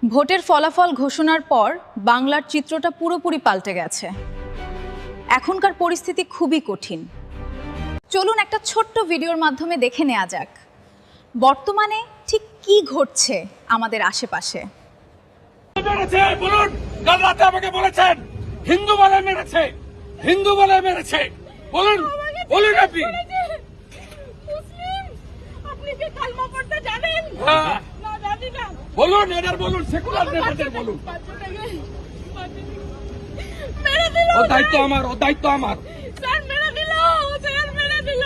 ভোটের ফলাফল ঘোষণার পর বাংলার চিত্রটা পুরোপুরি পাল্টে গেছে। এখনকার পরিস্থিতি খুবই কঠিন। চলুন একটা ছোট্ট ভিডিওর মাধ্যমে দেখে নেওয়া যাক বর্তমানে ঠিক কি ঘটছে আমাদের আশেপাশে। বলুন, কাল রাতে আমাকে বলেছেন হিন্দু বলে মেরেছে, হিন্দু বলে মেরেছে। বলুন বলুন আপনি আপনি কি কালমা পড়তে জানেন? হ্যাঁ, না জানি না। বলুন এনার বলুন, সেকুলার নেতাদের বলুন। মেরে দিল। ও দায়িত্ব আমার, ও দায়িত্ব আমার। স্যার মেরে দিল, স্যার মেরে দিল।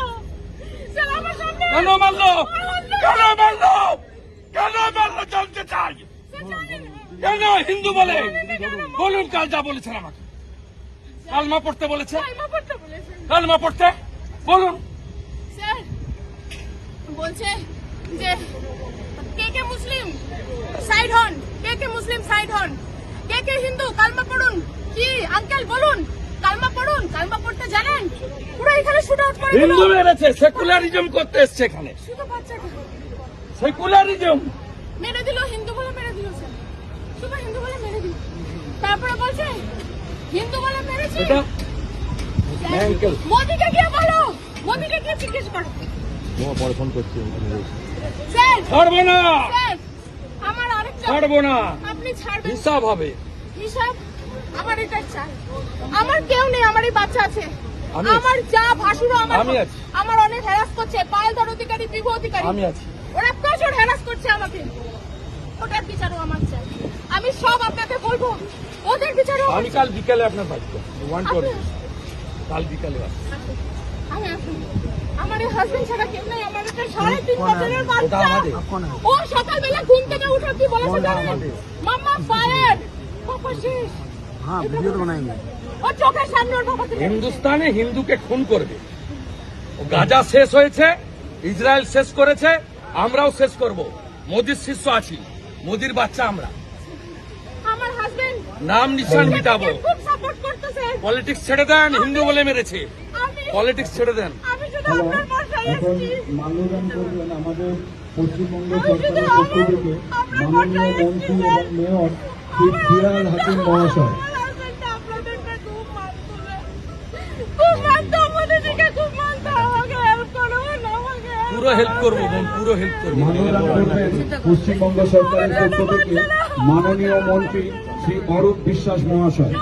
স্যার আমার সামনে কেন মারলো, কেন মারলো, কেন মারলো জানতে চাই। কেন হিন্দু বলে? বলুন কাল যা বলেছেন আমাকে। কালমা পড়তে বলেছে, কালমা পড়তে বলেছেন। কালমা পড়তে বলুন। স্যার বলছে যে কে কে মুসলিম সাইড হন, কে কে মুসলিম সাইড হন, কে কে হিন্দু কালমা পড়ুন। কি আঙ্কেল বলুন, কালমা পড়ুন। কালমা পড়তে জানেন? পুরো এখানে শুট আউট করে দিল। হিন্দু মেরেছে, সেকুলারিজম করতে এসছে এখানে। শুধু বাচ্চাটা সেকুলারিজম মেরে দিল, হিন্দু বলে মেরে দিল। স্যার শুধু হিন্দু বলে মেরে দিল। তারপরে বলছে হিন্দু বলে মেরেছে। এটা আঙ্কেল মোদিকে গিয়ে বলো, মোদিকে গিয়ে জিজ্ঞেস করো। পরে ফোন করছি। স্যার ছাড়বো না, স্যার আমার আরেকটা ছাড়বো না, আপনি ছাড়বেন। হিসাব হবে। হিসাব আমার এটা চাই। আমার কেউ নেই, আমার এই বাচ্চা আছে। আমি আছি। আমার যা ভাসুরও আমি আছি। আমার অনেক হ্যারাস করছে। পালদার অধিকারী, বিভু অধিকারী, আমি আছি। ওরা প্রচুর হ্যারাস করছে আমাকে। ওটার বিচারও আমার চাই। আমি সব আপনাকে বলবো, ওদের বিচারও আমার আমি কাল বিকালে আপনার বাড়িতে ওয়ান টু আপনি- কাল বিকালে আসবো। আমি আসুন। আমার এই হাজবেন্ড ছাড়া কেউ নেই। আমার একটা 3.5 বছরের বাচ্চা। আমাদের। ও সকালবেলা ঘুম থেকে উঠে কি বলেছে জানেন? মাম্মা ফায়ার, পাপা শেষ। हाँ वीडियो तो बनाएंगे। ও চোখের সামনে ওর বাবাকে মেরেছে। হিন্দুস্তানে হিন্দুকে খুন করবে। ও গাজা শেষ হয়েছে, ইসরায়েল শেষ করেছে, আমরাও শেষ করব। মোদির শিষ্য আছি, মোদির বাচ্চা আমরা। আমার হাজবেন্ড নাম নিশান মিটাবো। খুব সাপোর্ট করতেছে। পলিটিক্স ছেড়ে দেন, হিন্দু বলে মেরেছে। আমি পলিটিক্স ছেড়ে দেন। আমি শুধু আপনার ভরসায় এখন এসেছি। মাল্যদান করবেন আমাদের পশ্চিমবঙ্গ আমি শুধু সরকারের পক্ষ থেকে আপনার মাননীয় ভরসায় মন্ত্রী এসেছি। এবং মেয়র শ্রী ফিরাল হাকিম মহাশয়। আমার হাজবেন্ড আপনাদেরকে খুব মানতো। খুব মানতো, আমাদের দিকে খুব মানতো। আমাকে হেল্প করুন, আমাকে help পুরো হেল্প করবো বোন, পুরো হেল্প করবো। মানদান করবেন পশ্চিমবঙ্গ সরকারের পক্ষ থেকে মাননীয় মন্ত্রী শ্রী অরূপ বিশ্বাস মহাশয়।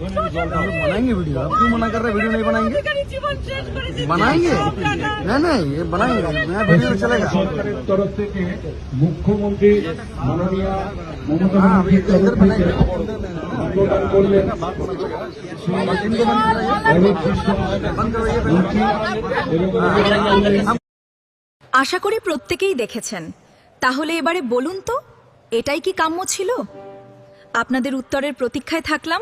बनाएंगे वीडियो। आप क्यों मना कर रहे हैं? वीडियो नहीं बनाएंगे? জীবন শেষ করে দিচ্ছি। बनाएंगे नहीं नहीं ये बनाएंगे। मैं वीडियो चलेगा। সরকারের তরফ থেকে মুখ্যমন্ত্রী মাননীয় মমতা हाँ अभी ব্যানার্জির इधर তরফ থেকে बनाएंगे। মাল্যদান করলেন শ্রী অরূপ বিশ্বাস মন্ত্রী এবং আশা করি প্রত্যেকেই দেখেছেন। তাহলে এবারে বলুন তো, এটাই কি কাম্য ছিল? আপনাদের উত্তরের প্রতীক্ষায় থাকলাম।